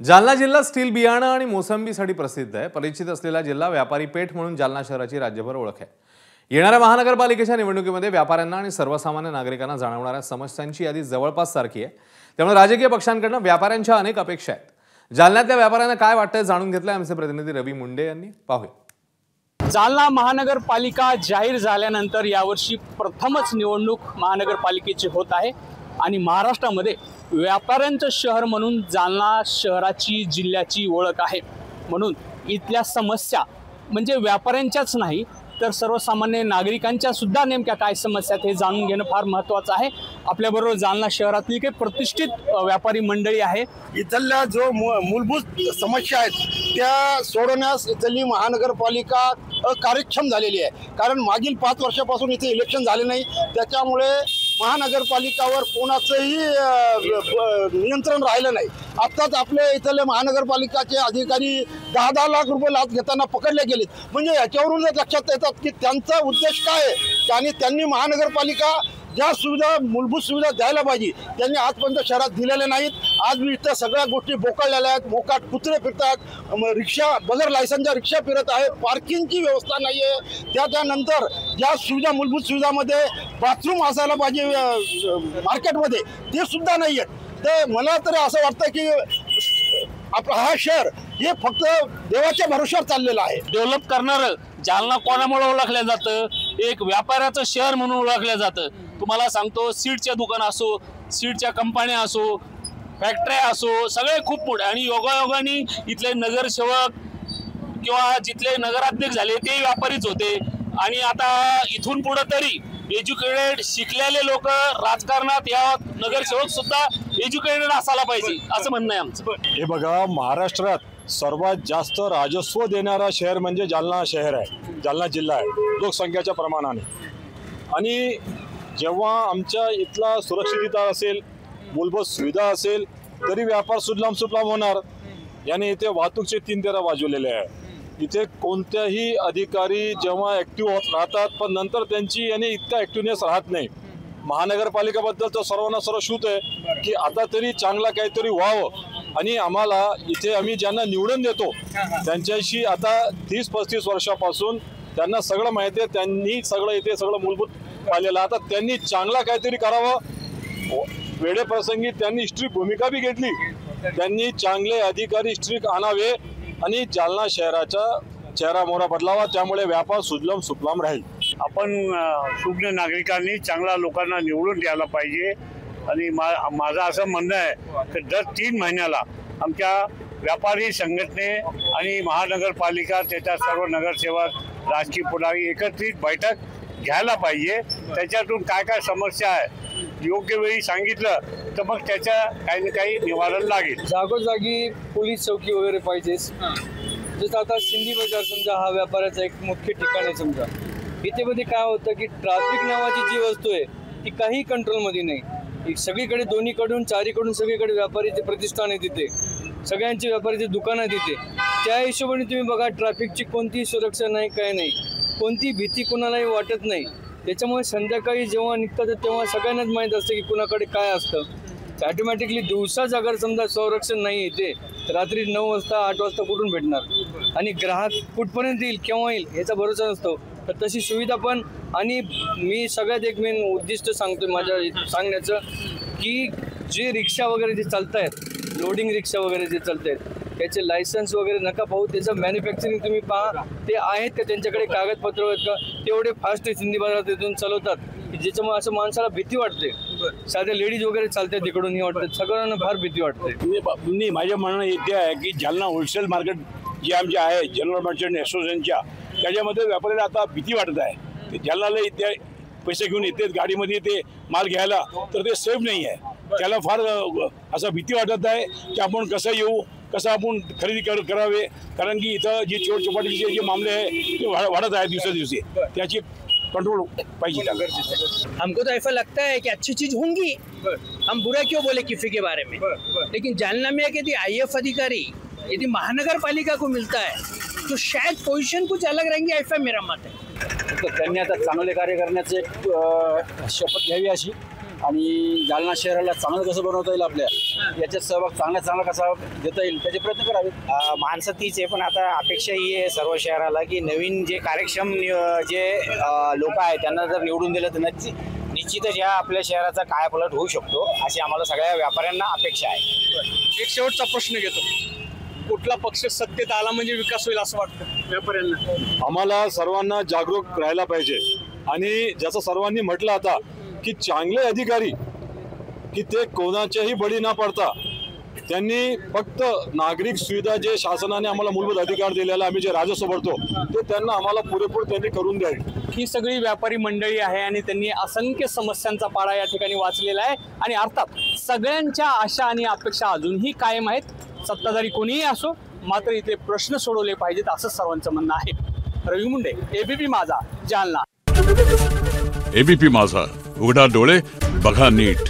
जालना जिल्हा स्टील बियाणं आणि मोसंबीसाठी प्रसिद्ध आहे। परिचित असलेला जिल्हा व्यापारी पेठ म्हणून जालना शहराची राज्यभर ओळख आहे। येणाऱ्या महानगरपालिकेच्या निवडणुकीमध्ये व्यापाऱ्यांना आणि सर्वसामान्य नागरिकांना जाणवणाऱ्या समस्यांची यादी जवळपास सारखी आहे। त्यामुळे राजकीय पक्षांकडून व्यापाऱ्यांच्या अनेक अपेक्षा आहेत। जालन्यातल्या व्यापाऱ्यांना काय वाटतंय जाणून घेतलंय आमचे प्रतिनिधी रवी मुंडे यांनी। पाहूया। जालना महानगरपालिका जाहीर झाल्यानंतर यावर्षी प्रथमच निवडणूक महानगरपालिकेची होत आहे आणि महाराष्ट्रामध्ये व्यापाऱ्यांचं शहर म्हणून जालना शहराची जिल्ह्याची ओळख आहे। म्हणून इथल्या समस्या म्हणजे व्यापाऱ्यांच्याच नाही तर सर्वसामान्य नागरिकांच्या सुद्धा नेमक्या काय समस्या आहेत हे जाणून घेणं फार महत्त्वाचं आहे। आपल्याबरोबर जालना शहरातली काही प्रतिष्ठित व्यापारी मंडळी आहे। इथल्या जो मूलभूत समस्या आहेत त्या सोडवण्यास इथली महानगरपालिका कार्यक्षम झालेली आहे। कारण मागील 5 वर्षापासून इथे इलेक्शन झाले नाही, त्याच्यामुळे महानगरपालिकावर कोणाचंही नियंत्रण राहिलं नाही। आत्ताच आपले इथले महानगरपालिकाचे अधिकारी 10-10 लाख रुपये लाच घेताना पकडले गेलेत। म्हणजे याच्यावरून लक्षात येतात की त्यांचा उद्देश काय आहे आणि त्यांनी महानगरपालिका ज्या सुविधा मूलभूत सुविधा द्यायला पाहिजे त्यांनी आजपर्यंत शहरात दिलेल्या नाहीत। आज मी इथं सगळ्या गोष्टी बोकाळलेल्या आहेत। मोकाट कुत्रे फिरतात, रिक्षा बगैर लायसनच्या रिक्षा फिरत आहे, पार्किंगची व्यवस्था नाही आहे। त्यानंतर ज्या सुविधा मूलभूत सुविधामध्ये बाथरूम असायला पाहिजे मार्केटमध्ये ते सुद्धा नाही आहेत। तर मला तरी असं वाटतं की आपला हा शहर हे फक्त देवाच्या भरोश्यावर चाललेलं आहे। डेव्हलप करणारं जालना कोणामुळे ओळखलं जातं? एक व्यापाऱ्याचं शहर म्हणून ओळखलं जातं। तुम्हाला सांगतो, सीडच्या दुकान असो, सीडच्या कंपन्या असो, फॅक्टऱ्या असो, सगळे खूप पुढे आणि योगायोगाने इथले नगरसेवक किंवा जिथले नगराध्यक्ष झाले ते व्यापारीच होते। आणि आता इथून पुढे तरी एज्युकेटेड शिकलेले लोक राजकारणात या नगरसेवक सुद्धा एज्युकेटेड असायला पाहिजे असं म्हणणं आहे आमचं। हे बघा, महाराष्ट्रात सर्वात जास्त राजस्व देणारा शहर म्हणजे जालना शहर आहे, जालना जिल्हा आहे लोकसंख्येच्या प्रमाणाने। आणि जेव्हा आमच्या इथला सुरक्षितता असेल, मूलभूत सुविधा असेल, तरी व्यापार सुजलाम सुफलाम होणार। याने इथे वाहतूकचे 3 तेरा वाजवलेले आहे। इथे कोणत्याही अधिकारी जेव्हा ॲक्टिव्ह होत राहतात पण नंतर त्यांची याने इतका ॲक्टिव्हनेस राहत नाही। महानगरपालिकेबद्दल तर सर्वांना सर्व शूत आहे की आता तरी चांगला काहीतरी व्हावं आणि आम्हाला इथे आम्ही ज्यांना निवडून देतो त्यांच्याशी आता 30-35 वर्षापासून त्यांना सगळं माहिती आहे। त्यांनी सगळं इथे सगळं मूलभूत पाहिलेलं, आता त्यांनी चांगला काहीतरी करावं। वेळेप्रसंगी त्यांनी स्ट्रिक्ट भूमिका बी घेतली, त्यांनी चांगले अधिकारी स्ट्रिक्ट आणावे आणि जालना शहराचा चेहरा मोहरा बदलावा, त्यामुळे व्यापार सुजलाम सुफलाम राहील। आपण सुज्ञ नागरिकांनी चांगला लोकांना निवडून द्यायला पाहिजे। आणि माझं असं म्हणणं आहे की दर 3 महिन्याला आमच्या व्यापारी संघटने आणि महानगरपालिका त्याच्या सर्व नगरसेवक राजकीय पुढारी एकत्रित बैठक घ्यायला पाहिजे। त्याच्यातून काय काय समस्या आहे योग्य वेळी सांगितलं तर मग त्याच्या काही ना काही निवारण लागेल। जागोजागी पोलीस चौकी वगैरे पाहिजेच। जसं आता सिंधी बाजार समजा हा व्यापाराचा एक मुख्य ठिकाण आहे। समजा इथे मध्ये काय होतं की ट्रॅफिक नावाची जी वस्तू आहे ती काही कंट्रोलमध्ये नाही। सगळीकडे दोन्हीकडून चारीकडून सगळीकडे व्यापारीचे प्रतिष्ठान आहे, तिथे सगळ्यांचे व्यापारीचे दुकान आहे तिथे। त्या हिशोबाने तुम्ही बघा ट्रॅफिकची कोणतीही सुरक्षा नाही, काय नाही, कोणती भीती कुणालाही वाटत नाही। त्याच्यामुळे संध्याकाळी जेव्हा निघतात तेव्हा सगळ्यांनाच माहीत असतं की कुणाकडे काय असतं। ऑटोमॅटिकली दिवसाच अगर समजा संरक्षण नाही येते तर रात्री 9 वाजता 8 वाजता कुठून भेटणार आणि ग्राहक कुठपर्यंत येईल केव्हा येईल याचा भरोसा नसतो। तर तशी सुविधा पण, आणि मी सगळ्यात एक मेन उद्दिष्ट सांगतो माझ्या सांगण्याचं की जे रिक्षा वगैरे जे चालत आहेत, लोडिंग रिक्षा वगैरे जे चालत आहेत त्याचे लायसन्स वगैरे नका पाहू, त्याचं मॅन्युफॅक्चरिंग तुम्ही पहा ते आहेत का, त्यांच्याकडे कागदपत्र आहेत का। तेवढे फास्ट सिंधी बाजारात इथून चालवतात की ज्याच्यामुळे असं माणसाला भीती वाटते। साध्या लेडीज वगैरे चालतात तिकडून ही वाटतात, सगळ्यांना फार भीती वाटते। माझ्या म्हणणं इथे आहे की जालना होलसेल मार्केट जे आमचे आहे जनरल मर्चंट असोसिएशनच्या, त्याच्यामध्ये व्यापाऱ्याला आता भीती वाटत आहे। जालनाला इथे पैसे घेऊन येतात गाडीमध्ये ते माल घ्यायला, तर ते सेफ नाही आहे। त्याला फार असं भीती वाटत आहे की आपण कसं येऊ, कसं आपण खरेदी करावे, कारण की इथं जी चोर चपाटीचे जे मामले आहे ते वाढत आहे दिवसेंदिवशी, त्याची कंट्रोल पाहिजे। हमको तो ऐसा लगता है कि अच्छी चीज होंगी, हम बुरा क्यों बोले किसी के बारे में। लेकिन जालना में यदि IAF अधिकारी यदि महानगरपालिका को मिलता है तो शायद पोजीशन कुछ अलग रहेंगी, ऐसा मेरा मत है। तर त्यांनी आता चांगले कार्य करण्याचे शपथ घ्यावी अशी आणि जालना शहराला चांगलं कसं बनवता येईल आपल्या याच्यात सहभाग चांगला कसा देता येईल त्याचे प्रयत्न करावेत. माणसं तीच आहे, पण आता अपेक्षा ही आहे सर्व शहराला की नवीन जे कार्यक्षम जे लोक आहेत त्यांना जर निवडून दिलं तर निश्चितच या आपल्या शहराचा कायापालट होऊ शकतो अशी आम्हाला सगळ्या व्यापाऱ्यांना अपेक्षा आहे. एक शेवटचा प्रश्न घेतो, कुठला पक्ष सत्तेत आला म्हणजे विकास होईल असं वाटतं व्यापाऱ्यांना? आम्हाला सर्वांना जागरूक राहायला पाहिजे आणि ज्याचं सर्वांनी म्हटलं आता की चांगले अधिकारी की ते कोणाच्याही बळी न पडता त्यांनी फक्त नागरिक सुविधा जे शासनाने आम्हाला मूलभूत अधिकार दिलेला आम्ही जे राजस्व भरतो ते त्यांना आम्हाला पुरेपूर त्यांनी करून द्यावे. ही सगळी व्यापारी मंडळी आहे आणि त्यांनी असंख्य समस्यांचा पाडा या ठिकाणी वाचलेला आहे आणि अर्थात सगळ्यांच्या आशा आणि अपेक्षा अजूनही कायम आहेत. सत्ताधारी कोणीही असो, मात्र इथले प्रश्न सोडवले पाहिजेत असं सर्वांचं म्हणणं आहे. रवी मुंडे, एबीपी माझा, जालना. एबीपी माझा, उघडा डोळे बघा नीट.